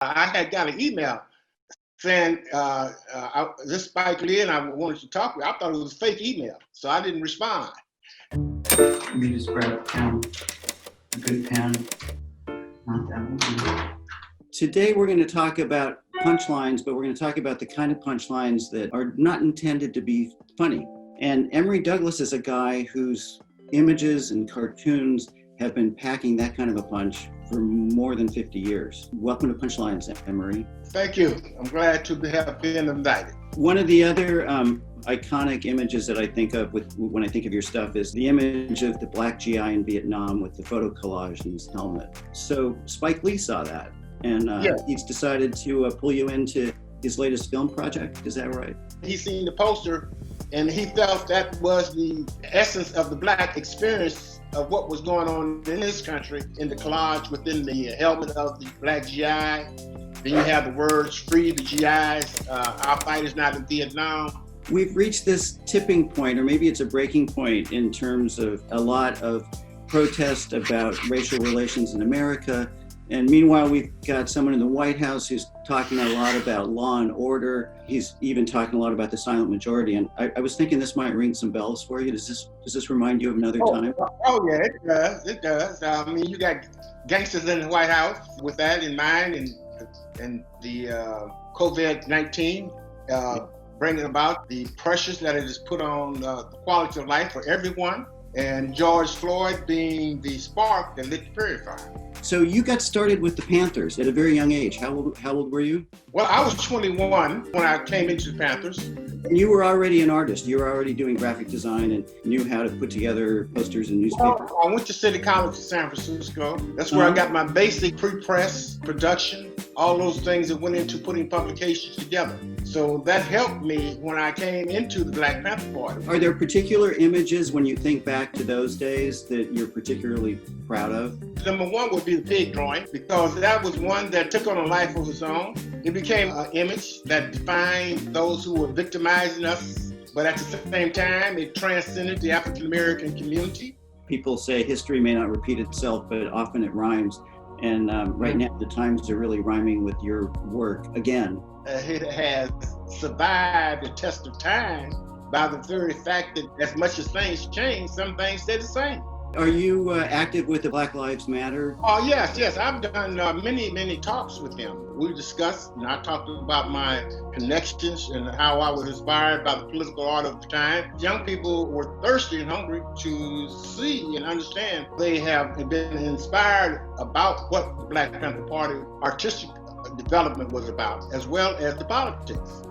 I had got an email saying, this Spike Lee and I wanted to talk with you. I thought it was a fake email, so I didn't respond. Let me just grab a pen, a good pen. Not that one. Today we're going to talk about punchlines, but we're going to talk about the kind of punchlines that are not intended to be funny. And Emory Douglas is a guy whose images and cartoons have been packing that kind of a punch for more than 50 years. Welcome to Punchlines, Emory. Thank you. I'm glad to have been invited. One of the other iconic images that I think of when I think of your stuff is the image of the black GI in Vietnam with the photo collage in his helmet. So Spike Lee saw that, and he's decided to pull you into his latest film project. Is that right? He's seen the poster, and he felt that was the essence of the Black experience of what was going on in this country, in the collage within the helmet of the black GI. Then you have the words, "Free the GIs, our fight is not in Vietnam." We've reached this tipping point, or maybe it's a breaking point, in terms of a lot of protest about racial relations in America. And meanwhile, we've got someone in the White House who's talking a lot about law and order. He's even talking a lot about the silent majority. And I was thinking this might ring some bells for you. Does this remind you of another time? Oh yeah, it does. It does. I mean, you got gangsters in the White House with that in mind, and the COVID-19 bringing about the pressures that it has put on the quality of life for everyone. And George Floyd being the spark that lit the prairie fire. So you got started with the Panthers at a very young age. How old were you? Well, I was 21 when I came into the Panthers. And you were already an artist. You were already doing graphic design and knew how to put together posters and newspapers. I went to City College in San Francisco. That's where I got my basic pre-press production, all those things that went into putting publications together. So that helped me when I came into the Black Panther Party. Are there particular images when you think back to those days that you're particularly proud of? Number one would be the pig drawing, because that was one that took on a life of its own. It became an image that defined those who were victimizing us, but at the same time, it transcended the African American community. People say history may not repeat itself, but often it rhymes. And right now, the times are really rhyming with your work again. It has survived the test of time by the very fact that as much as things change, some things stay the same. Are you active with the Black Lives Matter? Oh, yes. I've done many talks with him. We discussed, and I talked about my connections and how I was inspired by the political art of the time. Young people were thirsty and hungry to see and understand. They have been inspired about what the Black Panther Party artistic development was about, as well as the politics.